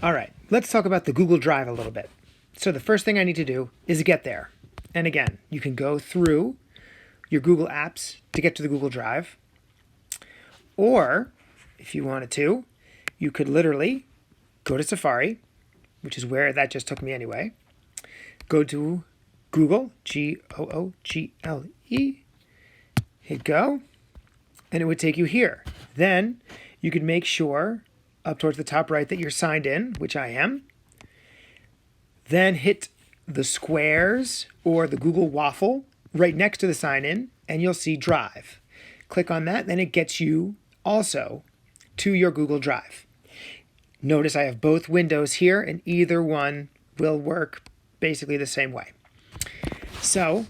All right, let's talk about the Google Drive a little bit. So the first thing I need to do is get there. And again, you can go through your Google Apps to get to the Google Drive. Or, if you wanted to, you could literally go to Safari, which is where that just took me anyway. Go to Google, Google, hit go, and it would take you here. Then you could make sure up towards the top right that you're signed in, which I am. Then hit the squares or the Google waffle right next to the sign in, and you'll see Drive. Click on that, then it gets you also to your Google Drive. Notice I have both windows here, and either one will work basically the same way. So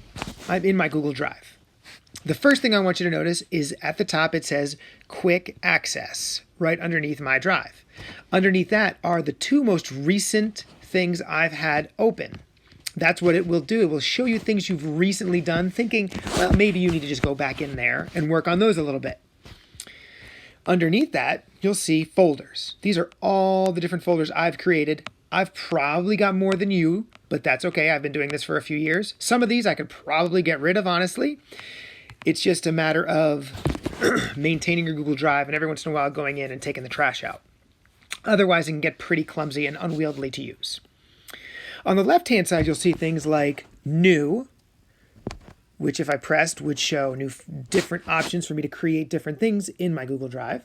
I'm in my Google Drive. The first thing I want you to notice is at the top it says Quick Access right underneath my drive. Underneath that are the two most recent things I've had open. That's what it will do. It will show you things you've recently done, thinking, well, maybe you need to just go back in there and work on those a little bit. Underneath that, you'll see folders. These are all the different folders I've created. I've probably got more than you, but that's okay. I've been doing this for a few years. Some of these I could probably get rid of, honestly. It's just a matter of maintaining your Google Drive and every once in a while going in and taking the trash out. Otherwise, it can get pretty clumsy and unwieldy to use. On the left-hand side, you'll see things like New, which if I pressed would show different options for me to create different things in my Google Drive.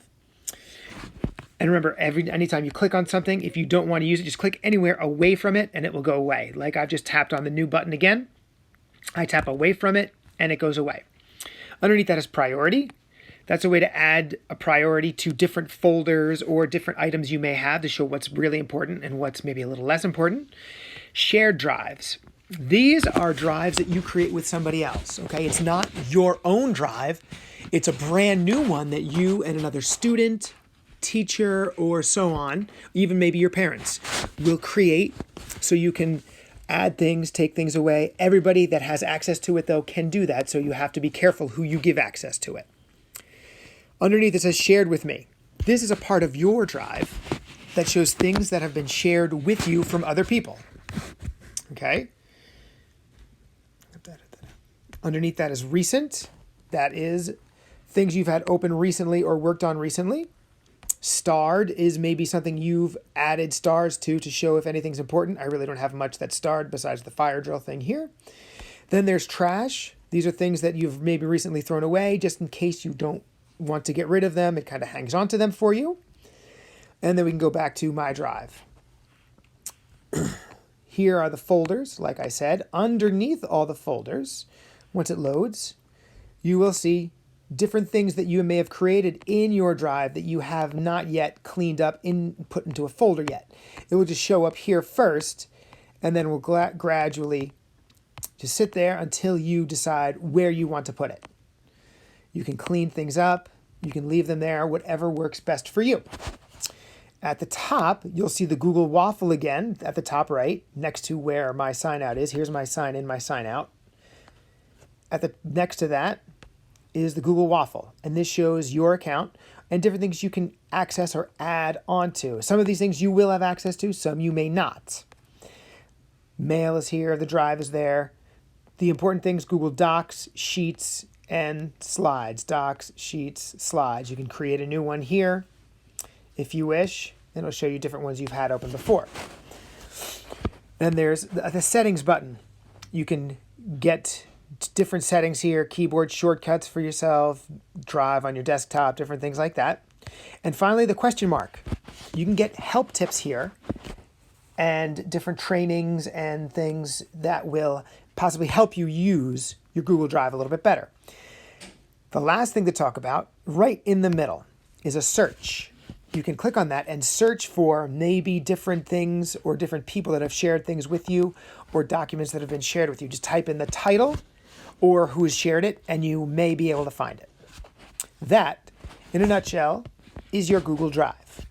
And remember, anytime you click on something, if you don't want to use it, just click anywhere away from it and it will go away. Like I've just tapped on the New button again. I tap away from it and it goes away. Underneath that is Priority. That's a way to add a priority to different folders or different items you may have to show what's really important and what's maybe a little less important. Shared drives. These are drives that you create with somebody else, okay? It's not your own drive. It's a brand new one that you and another student, teacher, or so on, even maybe your parents, will create so you can add things, take things away. Everybody that has access to it, though, can do that, so you have to be careful who you give access to it. Underneath it says Shared with Me. This is a part of your drive that shows things that have been shared with you from other people. Okay? Underneath that is Recent. That is things you've had open recently or worked on recently. Starred is maybe something you've added stars to show if anything's important. I really don't have much that's starred besides the fire drill thing here. Then there's Trash. These are things that you've maybe recently thrown away just in case you don't want to get rid of them. It kind of hangs on to them for you. And then we can go back to My Drive. Here are the folders, like I said. Underneath all the folders, once it loads, you will see different things that you may have created in your drive that you have not yet cleaned up and put into a folder yet. It will just show up here first, and then will gradually just sit there until you decide where you want to put it. You can clean things up, you can leave them there, whatever works best for you. At the top, you'll see the Google Waffle again at the top right, next to where my sign out is. Here's my sign in, my sign out. Next to that is the Google Waffle, and this shows your account and different things you can access or add onto. Some of these things you will have access to, some you may not. Mail is here, the Drive is there. The important things, Google Docs, Sheets, and Slides. Docs, Sheets, Slides. You can create a new one here if you wish, and it'll show you different ones you've had open before. Then there's the Settings button. You can get different settings here, keyboard shortcuts for yourself, Drive on your desktop, different things like that. And finally, the question mark. You can get help tips here and different trainings and things that will possibly help you use your Google Drive a little bit better. The last thing to talk about, right in the middle, is a search. You can click on that and search for maybe different things or different people that have shared things with you or documents that have been shared with you. Just type in the title or who has shared it, and you may be able to find it. That, in a nutshell, is your Google Drive.